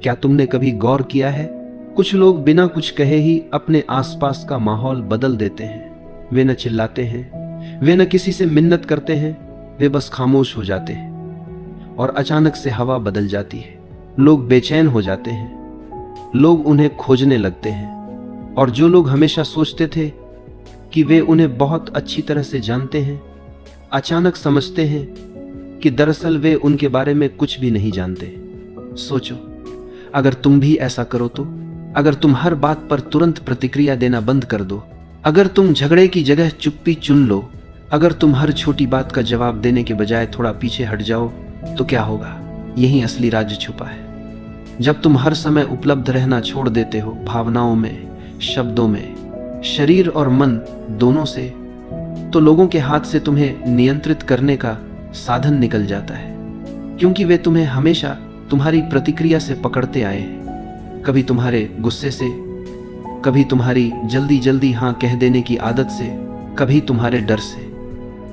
क्या तुमने कभी गौर किया है, कुछ लोग बिना कुछ कहे ही अपने आसपास का माहौल बदल देते हैं। वे न चिल्लाते हैं, वे न किसी से मिन्नत करते हैं, वे बस खामोश हो जाते हैं और अचानक से हवा बदल जाती है। लोग बेचैन हो जाते हैं, लोग उन्हें खोजने लगते हैं और जो लोग हमेशा सोचते थे कि वे उन्हें बहुत अच्छी तरह से जानते हैं, अचानक समझते हैं कि दरअसल वे उनके बारे में कुछ भी नहीं जानते। सोचो, अगर तुम भी ऐसा करो तो, अगर तुम हर बात पर तुरंत प्रतिक्रिया देना बंद कर दो, अगर तुम झगड़े की जगह चुप्पी चुन लो, अगर तुम हर छोटी बात का जवाब देने के बजाय थोड़ा पीछे हट जाओ, तो क्या होगा? यही असली राज छुपा है। जब तुम हर समय उपलब्ध रहना छोड़ देते हो, भावनाओं में, शब्दों में, शरीर और मन दोनों से, तो लोगों के हाथ से तुम्हें नियंत्रित करने का साधन निकल जाता है, क्योंकि वे तुम्हें हमेशा तुम्हारी प्रतिक्रिया से पकड़ते आए हैं। कभी तुम्हारे गुस्से से, कभी तुम्हारी जल्दी जल्दी हाँ कह देने की आदत से, कभी तुम्हारे डर से।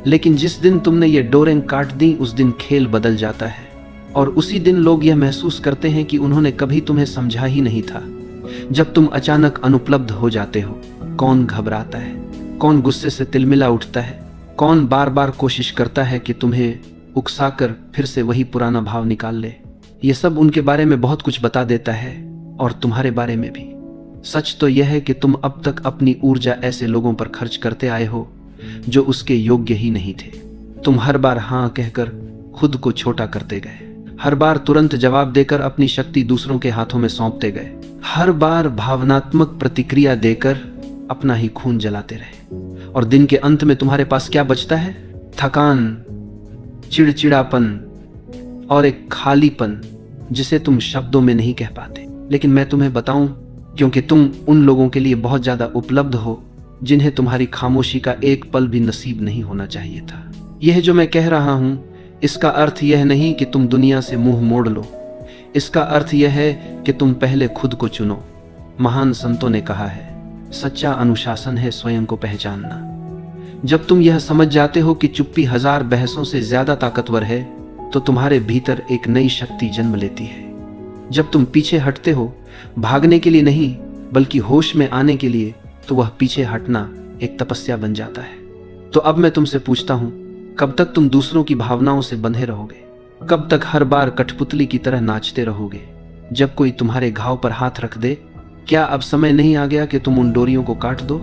लेकिन जिस दिन तुमने ये डोरें काट दी, उस दिन खेल बदल जाता है और उसी दिन लोग यह महसूस करते हैं कि उन्होंने कभी तुम्हें समझा ही नहीं था। जब तुम अचानक अनुपलब्ध हो जाते हो, कौन घबराता है, कौन गुस्से से तिलमिला उठता है, कौन बार बार कोशिश करता है कि तुम्हें उकसाकर फिर से वही पुराना भाव निकाल ले। ये सब उनके बारे में बहुत कुछ बता देता है और तुम्हारे बारे में भी। सच तो यह है कि तुम अब तक अपनी ऊर्जा ऐसे लोगों पर खर्च करते आए हो जो उसके योग्य ही नहीं थे। तुम हर बार हाँ कहकर खुद को छोटा करते गए, हर बार तुरंत जवाब देकर अपनी शक्ति दूसरों के हाथों में सौंपते गए, हर बार भावनात्मक प्रतिक्रिया देकर अपना ही खून जलाते रहे। और दिन के अंत में तुम्हारे पास क्या बचता है? थकान, चिड़चिड़ापन और एक खालीपन जिसे तुम शब्दों में नहीं कह पाते। लेकिन मैं तुम्हें बताऊं, क्योंकि तुम उन लोगों के लिए बहुत ज्यादा उपलब्ध हो जिन्हें तुम्हारी खामोशी का एक पल भी नसीब नहीं होना चाहिए था। यह जो मैं कह रहा हूं, इसका अर्थ यह नहीं कि तुम दुनिया से मुंह मोड़ लो। इसका अर्थ यह है कि तुम पहले खुद को चुनो। महान संतों ने कहा है, सच्चा अनुशासन है स्वयं को पहचानना। जब तुम यह समझ जाते हो कि चुप्पी 1000 बहसों से ज्यादा ताकतवर है, तो तुम्हारे भीतर एक नई शक्ति जन्म लेती है। जब तुम पीछे हटते हो, भागने के लिए नहीं बल्कि होश में आने के लिए, तो वह पीछे हटना एक तपस्या बन जाता है। तो अब मैं तुमसे पूछता हूं, कब तक तुम दूसरों की भावनाओं से बंधे रहोगे? कब तक हर बार कठपुतली की तरह नाचते रहोगे जब कोई तुम्हारे घाव पर हाथ रख दे? क्या अब समय नहीं आ गया कि तुम उन डोरियों को काट दो,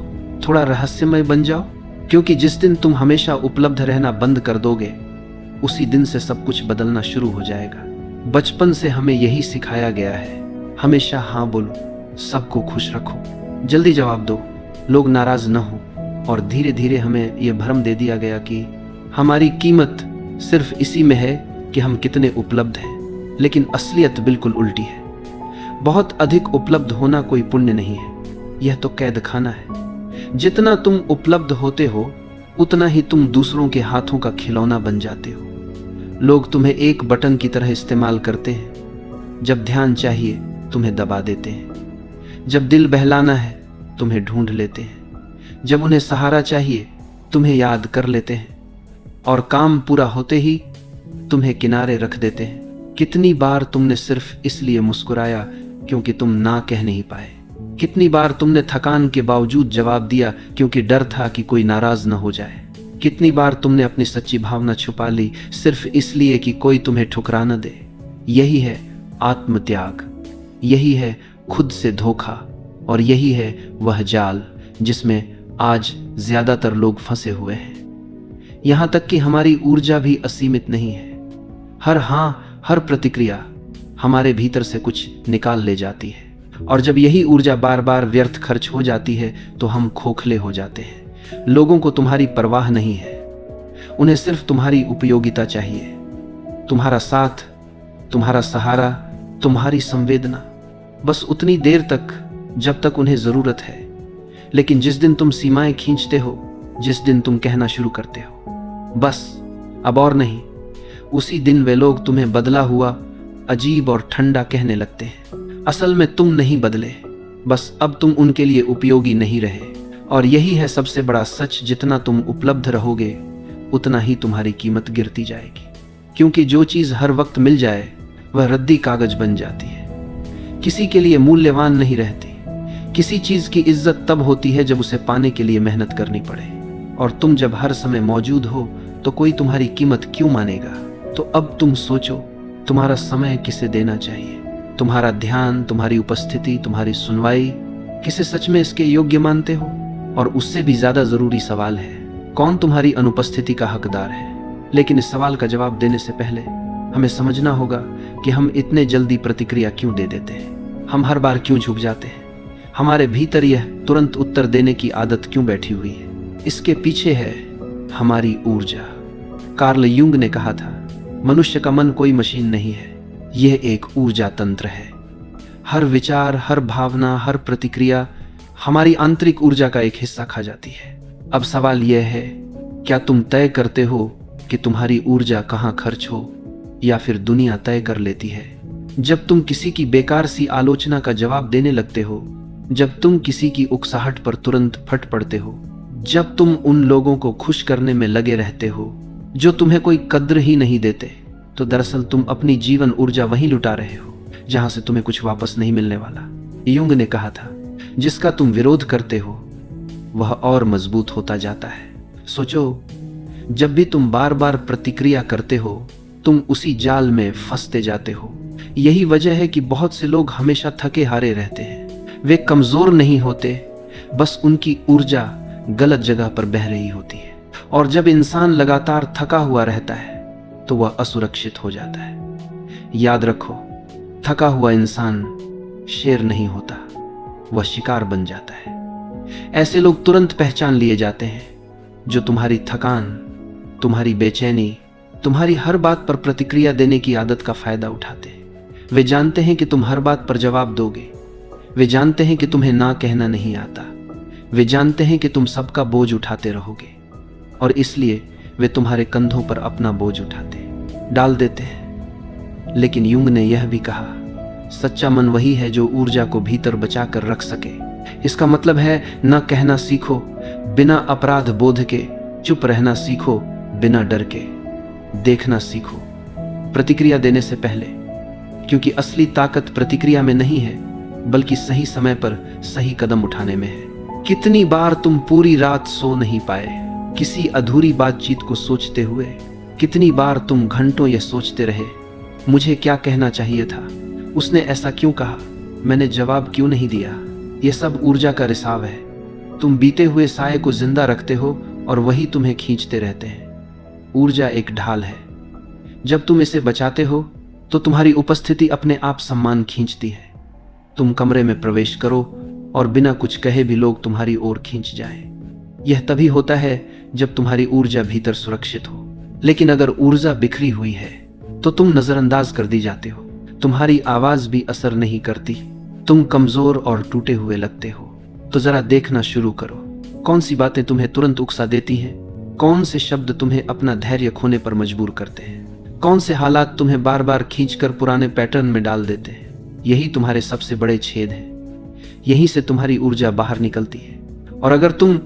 थोड़ा रहस्यमय बन जाओ? क्योंकि जिस दिन तुम हमेशा उपलब्ध रहना बंद कर दोगे, उसी दिन से सब कुछ बदलना शुरू हो जाएगा। बचपन से हमें यही सिखाया गया है, हमेशा हाँ बोलो, सबको खुश रखो, जल्दी जवाब दो, लोग नाराज न हो। और धीरे धीरे हमें यह भ्रम दे दिया गया कि हमारी कीमत सिर्फ इसी में है कि हम कितने उपलब्ध हैं। लेकिन असलियत बिल्कुल उल्टी है। बहुत अधिक उपलब्ध होना कोई पुण्य नहीं है, यह तो कैद खाना है। जितना तुम उपलब्ध होते हो, उतना ही तुम दूसरों के हाथों का खिलौना बन जाते हो। लोग तुम्हें एक बटन की तरह इस्तेमाल करते हैं। जब ध्यान चाहिए तुम्हें दबा देते हैं, जब दिल बहलाना है तुम्हें ढूंढ लेते हैं, जब उन्हें सहारा चाहिए तुम्हें याद कर लेते हैं, और काम पूरा होते ही तुम्हें किनारे रख देते हैं। कितनी बार तुमने सिर्फ इसलिए मुस्कुराया क्योंकि तुम ना कह नहीं पाए? कितनी बार तुमने थकान के बावजूद जवाब दिया क्योंकि डर था कि कोई नाराज न हो जाए? कितनी बार तुमने अपनी सच्ची भावना छुपा ली सिर्फ इसलिए कि कोई तुम्हें ठुकरा न दे? यही है आत्मत्याग, यही है खुद से धोखा, और यही है वह जाल जिसमें आज ज्यादातर लोग फंसे हुए हैं। यहां तक कि हमारी ऊर्जा भी असीमित नहीं है। हर हाँ, हर प्रतिक्रिया हमारे भीतर से कुछ निकाल ले जाती है, और जब यही ऊर्जा बार बार व्यर्थ खर्च हो जाती है तो हम खोखले हो जाते हैं। लोगों को तुम्हारी परवाह नहीं है, उन्हें सिर्फ तुम्हारी उपयोगिता चाहिए, तुम्हारा साथ, तुम्हारा सहारा, तुम्हारी संवेदना, बस उतनी देर तक जब तक उन्हें जरूरत है। लेकिन जिस दिन तुम सीमाएं खींचते हो, जिस दिन तुम कहना शुरू करते हो बस अब और नहीं, उसी दिन वे लोग तुम्हें बदला हुआ, अजीब और ठंडा कहने लगते हैं। असल में तुम नहीं बदले, बस अब तुम उनके लिए उपयोगी नहीं रहे। और यही है सबसे बड़ा सच, जितना तुम उपलब्ध रहोगे उतना ही तुम्हारी कीमत गिरती जाएगी। क्योंकि जो चीज हर वक्त मिल जाए वह रद्दी कागज बन जाती है, किसी के लिए मूल्यवान नहीं रहती। किसी चीज की इज्जत तब होती है जब उसे पाने के लिए मेहनत करनी पड़े, और तुम जब हर समय मौजूद हो तो कोई तुम्हारी कीमत क्यों मानेगा। तो अब तुम सोचो, तुम्हारा समय किसे देना चाहिए? तुम्हारा ध्यान, तुम्हारी उपस्थिति, तुम्हारी सुनवाई, किसे सच में इसके योग्य मानते हो? और उससे भी ज्यादा जरूरी सवाल है, कौन तुम्हारी अनुपस्थिति का हकदार है? लेकिन इस सवाल का जवाब देने से पहले हमें समझना होगा कि हम इतने जल्दी प्रतिक्रिया क्यों दे देते हैं। हम हर बार क्यों झुक जाते हैं? हमारे भीतर यह तुरंत उत्तर देने की आदत क्यों बैठी हुई है? इसके पीछे है हमारी ऊर्जा। कार्ल यूंग ने कहा था, मनुष्य का मन कोई मशीन नहीं है, यह एक ऊर्जा तंत्र है। हर विचार, हर भावना, हर प्रतिक्रिया हमारी आंतरिक ऊर्जा का एक हिस्सा खा जाती है। अब सवाल यह है, क्या तुम तय करते हो कि तुम्हारी ऊर्जा कहाँ खर्च हो, या फिर दुनिया तय कर लेती है? जब तुम किसी की बेकार सी आलोचना का जवाब देने लगते हो, जब तुम किसी की उकसाहट पर तुरंत फट पड़ते हो, जब तुम उन लोगों को खुश करने में लगे रहते हो जो तुम्हें कोई कद्र ही नहीं देते, तो दरअसल तुम अपनी जीवन ऊर्जा वहीं लुटा रहे हो जहां से तुम्हें कुछ वापस नहीं मिलने वाला। यूंग ने कहा था, जिसका तुम विरोध करते हो वह और मजबूत होता जाता है। सोचो, जब भी तुम बार बार प्रतिक्रिया करते हो, तुम उसी जाल में फंसते जाते हो। यही वजह है कि बहुत से लोग हमेशा थके हारे रहते हैं। वे कमजोर नहीं होते, बस उनकी ऊर्जा गलत जगह पर बह रही होती है। और जब इंसान लगातार थका हुआ रहता है तो वह असुरक्षित हो जाता है। याद रखो, थका हुआ इंसान शेर नहीं होता, वह शिकार बन जाता है। ऐसे लोग तुरंत पहचान लिए जाते हैं जो तुम्हारी थकान, तुम्हारी बेचैनी, तुम्हारी हर बात पर प्रतिक्रिया देने की आदत का फायदा उठाते हैं। वे जानते हैं कि तुम हर बात पर जवाब दोगे। वे जानते हैं कि तुम्हें ना कहना नहीं आता। वे जानते हैं कि तुम सबका बोझ उठाते रहोगे, और इसलिए वे तुम्हारे कंधों पर अपना बोझ उठाते डाल देते हैं। लेकिन यूंग ने यह भी कहा, सच्चा मन वही है जो ऊर्जा को भीतर बचा कर रख सके। इसका मतलब है, न कहना सीखो बिना अपराध बोध के, चुप रहना सीखो बिना डर के, देखना सीखो प्रतिक्रिया देने से पहले, क्योंकि असली ताकत प्रतिक्रिया में नहीं है, बल्कि सही समय पर सही कदम उठाने में है। कितनी बार तुम पूरी रात सो नहीं पाए किसी अधूरी बातचीत को सोचते हुए? कितनी बार तुम घंटों यह सोचते रहे, मुझे क्या कहना चाहिए था, उसने ऐसा क्यों कहा, मैंने जवाब क्यों नहीं दिया? यह सब ऊर्जा का रिसाव है। तुम बीते हुए साये को जिंदा रखते हो और वही तुम्हें खींचते रहते हैं। ऊर्जा एक ढाल है, जब तुम इसे बचाते हो तो तुम्हारी उपस्थिति अपने आप सम्मान खींचती है। तुम कमरे में प्रवेश करो और बिना कुछ कहे भी लोग तुम्हारी ओर खींच जाएं। यह तभी होता है जब तुम्हारी ऊर्जा भीतर सुरक्षित हो। लेकिन अगर ऊर्जा बिखरी हुई है तो तुम नजरअंदाज कर दी जाते हो। तुम्हारी आवाज भी असर नहीं करती। तुम कमजोर और टूटे हुए लगते हो। तो जरा देखना शुरू करो, कौन सी बातें तुम्हें तुरंत उकसा देती हैं? कौन से शब्द तुम्हें अपना धैर्य खोने पर मजबूर करते हैं? कौन से हालात तुम्हें बार बार खींचकर पुराने पैटर्न में डाल देते हैं? यही तुम्हारे सबसे बड़े छेद हैं। यहीं से तुम्हारी ऊर्जा बाहर निकलती है। और अगर तुम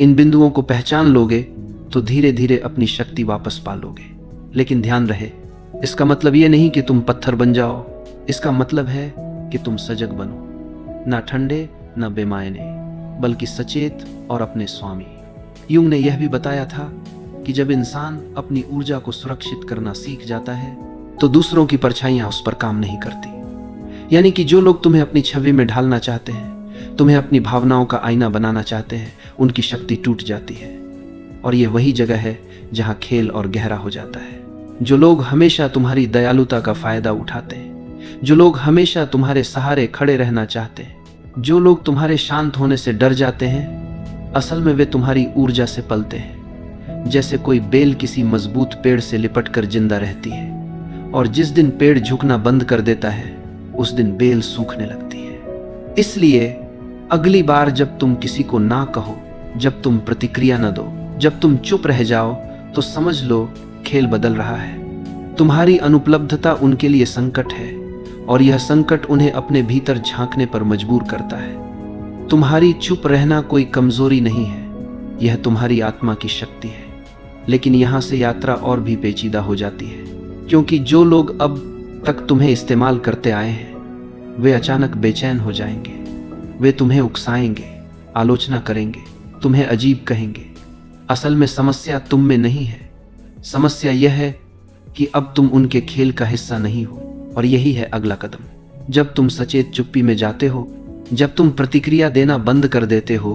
इन बिंदुओं को पहचान लोगे तो धीरे धीरे अपनी शक्ति वापस पा लोगे। लेकिन ध्यान रहे, इसका मतलब यह नहीं कि तुम पत्थर बन जाओ। इसका मतलब है कि तुम सजग बनो, ना ठंडे ना बेमायने, बल्कि सचेत और अपने स्वामी। यूंग ने यह भी बताया था कि जब इंसान अपनी ऊर्जा को सुरक्षित करना सीख जाता है तो दूसरों की परछाइयां उस पर काम नहीं करती। यानी कि जो लोग तुम्हें अपनी छवि में ढालना चाहते हैं, तुम्हें अपनी भावनाओं का आईना बनाना चाहते हैं, उनकी शक्ति टूट जाती है। और यह वही जगह है जहां खेल और गहरा हो जाता है। जो लोग हमेशा तुम्हारी दयालुता का फायदा उठाते हैं, जो लोग हमेशा तुम्हारे सहारे खड़े रहना चाहते हैं, जो लोग तुम्हारे शांत होने से डर जाते हैं, असल में वे तुम्हारी ऊर्जा से पलते हैं। जैसे कोई बेल किसी मजबूत पेड़ से लिपटकर जिंदा रहती है, और जिस दिन पेड़ झुकना बंद कर देता है उस दिन बेल सूखने लगती है। इसलिए अगली बार जब तुम किसी को ना कहो, जब तुम प्रतिक्रिया न दो, जब तुम चुप रह जाओ, तो समझ लो खेल बदल रहा है। तुम्हारी अनुपलब्धता उनके लिए संकट है, और यह संकट उन्हें अपने भीतर झांकने पर मजबूर करता है। तुम्हारी चुप रहना कोई कमजोरी नहीं है, यह तुम्हारी आत्मा की शक्ति है। लेकिन यहां से यात्रा और भी पेचीदा हो जाती है, क्योंकि जो लोग अब तक तुम्हें इस्तेमाल करते आए हैं वे अचानक बेचैन हो जाएंगे, वे तुम्हें उकसाएंगे, आलोचना करेंगे, तुम्हें अजीब कहेंगे। असल में समस्या तुम में नहीं है, समस्या यह है कि अब तुम उनके खेल का हिस्सा नहीं हो। और यही है अगला कदम। जब तुम सचेत चुप्पी में जाते हो, जब तुम प्रतिक्रिया देना बंद कर देते हो,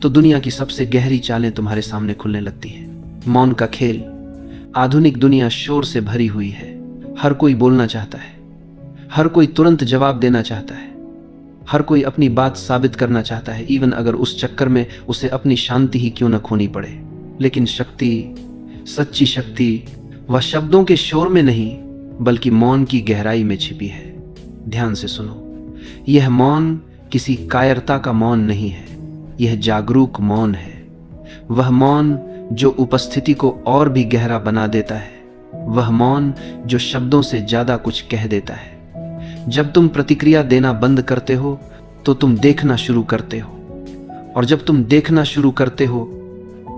तो दुनिया की सबसे गहरी चालें तुम्हारे सामने खुलने लगती हैं। मौन का खेल। आधुनिक दुनिया शोर से भरी हुई है। हर कोई बोलना चाहता है, हर कोई तुरंत जवाब देना चाहता है, हर कोई अपनी बात साबित करना चाहता है, इवन अगर उस चक्कर में उसे अपनी शांति ही क्यों न खोनी पड़े। लेकिन शक्ति, सच्ची शक्ति, वह शब्दों के शोर में नहीं बल्कि मौन की गहराई में छिपी है। ध्यान से सुनो, यह मौन किसी कायरता का मौन नहीं है, यह जागरूक मौन है। वह मौन जो उपस्थिति को और भी गहरा बना देता है, वह मौन जो शब्दों से ज्यादा कुछ कह देता है। जब तुम प्रतिक्रिया देना बंद करते हो तो तुम देखना शुरू करते हो, और जब तुम देखना शुरू करते हो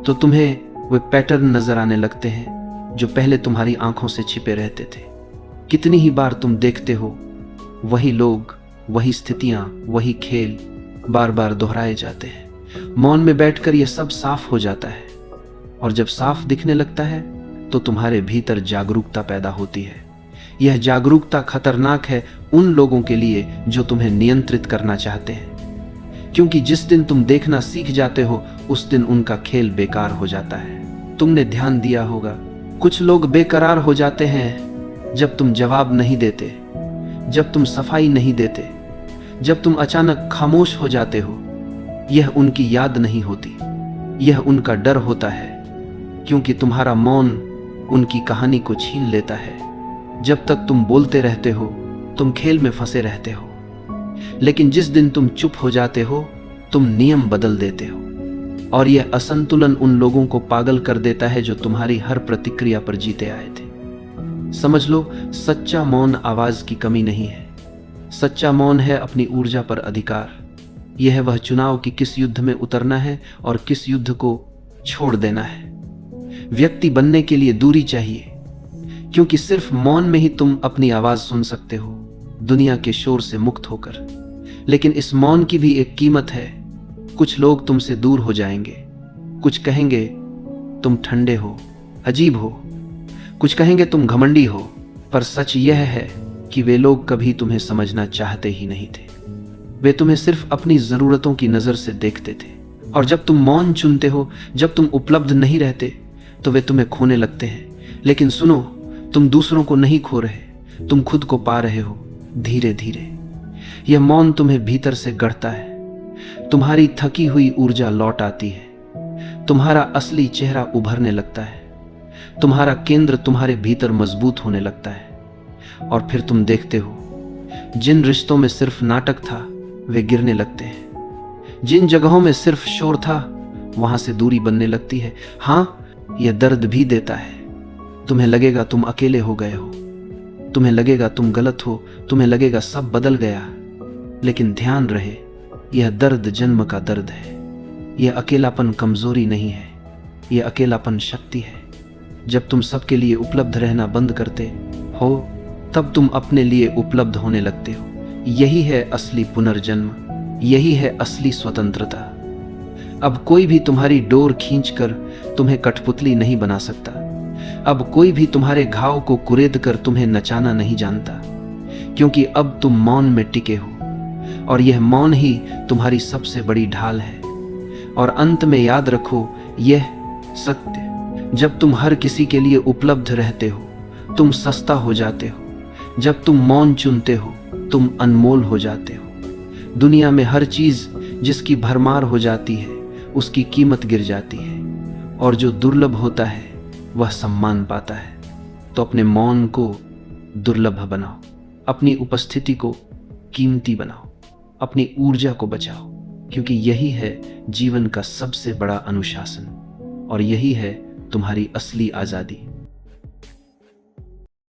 तो तुम्हें वे पैटर्न नजर आने लगते हैं जो पहले तुम्हारी आंखों से छिपे रहते थे। कितनी ही बार तुम देखते हो, वही लोग, वही स्थितियां, वही खेल बार बार दोहराए जाते हैं। मौन में बैठकर यह सब साफ हो जाता है, और जब साफ दिखने लगता है तो तुम्हारे भीतर जागरूकता पैदा होती है। यह जागरूकता खतरनाक है उन लोगों के लिए जो तुम्हें नियंत्रित करना चाहते हैं, क्योंकि जिस दिन तुम देखना सीख जाते हो उस दिन उनका खेल बेकार हो जाता है। तुमने ध्यान दिया होगा, कुछ लोग बेकरार हो जाते हैं जब तुम जवाब नहीं देते, जब तुम सफाई नहीं देते, जब तुम अचानक खामोश हो जाते हो। यह उनकी याद नहीं होती, यह उनका डर होता है, क्योंकि तुम्हारा मौन उनकी कहानी को छीन लेता है। जब तक तुम बोलते रहते हो तुम खेल में फंसे रहते हो, लेकिन जिस दिन तुम चुप हो जाते हो तुम नियम बदल देते हो। और यह असंतुलन उन लोगों को पागल कर देता है जो तुम्हारी हर प्रतिक्रिया पर जीते आए थे। समझ लो, सच्चा मौन आवाज की कमी नहीं है, सच्चा मौन है अपनी ऊर्जा पर अधिकार। यह है वह चुनाव कि किस युद्ध में उतरना है और किस युद्ध को छोड़ देना है। व्यक्ति बनने के लिए दूरी चाहिए, क्योंकि सिर्फ मौन में ही तुम अपनी आवाज सुन सकते हो, दुनिया के शोर से मुक्त होकर। लेकिन इस मौन की भी एक कीमत है। कुछ लोग तुमसे दूर हो जाएंगे, कुछ कहेंगे तुम ठंडे हो, अजीब हो, कुछ कहेंगे तुम घमंडी हो, पर सच यह है कि वे लोग कभी तुम्हें समझना चाहते ही नहीं थे। वे तुम्हें सिर्फ अपनी जरूरतों की नजर से देखते थे। और जब तुम मौन चुनते हो, जब तुम उपलब्ध नहीं रहते, तो वे तुम्हें खोने लगते हैं। लेकिन सुनो, तुम दूसरों को नहीं खो रहे, तुम खुद को पा रहे हो, धीरे धीरे। यह मौन तुम्हें भीतर से गढ़ता है, तुम्हारी थकी हुई ऊर्जा लौट आती है, तुम्हारा असली चेहरा उभरने लगता है, तुम्हारा केंद्र तुम्हारे भीतर मजबूत होने लगता है। और फिर तुम देखते हो, जिन रिश्तों में सिर्फ नाटक था वे गिरने लगते हैं, जिन जगहों में सिर्फ शोर था वहां से दूरी बनने लगती है। हाँ, यह दर्द भी देता है। तुम्हें लगेगा तुम अकेले हो गए हो, तुम्हें लगेगा तुम गलत हो, तुम्हें लगेगा सब बदल गया। लेकिन ध्यान रहे, यह दर्द जन्म का दर्द है। यह अकेलापन कमजोरी नहीं है, यह अकेलापन शक्ति है। जब तुम सबके लिए उपलब्ध रहना बंद करते हो, तब तुम अपने लिए उपलब्ध होने लगते हो। यही है असली पुनर्जन्म, यही है असली स्वतंत्रता। अब कोई भी तुम्हारी डोर खींचकर तुम्हें कठपुतली नहीं बना सकता। अब कोई भी तुम्हारे घाव को कुरेद कर तुम्हें नचाना नहीं जानता, क्योंकि अब तुम मौन में टिके हो, और यह मौन ही तुम्हारी सबसे बड़ी ढाल है। और अंत में याद रखो, यह सत्य, जब तुम हर किसी के लिए उपलब्ध रहते हो तुम सस्ता हो जाते हो। जब तुम मौन चुनते हो तुम अनमोल हो जाते हो। दुनिया में हर चीज जिसकी भरमार हो जाती है उसकी कीमत गिर जाती है, और जो दुर्लभ होता है वह सम्मान पाता है। तो अपने मौन को दुर्लभ बनाओ, अपनी उपस्थिति को कीमती बनाओ, अपनी ऊर्जा को बचाओ, क्योंकि यही है जीवन का सबसे बड़ा अनुशासन, और यही है तुम्हारी असली आजादी।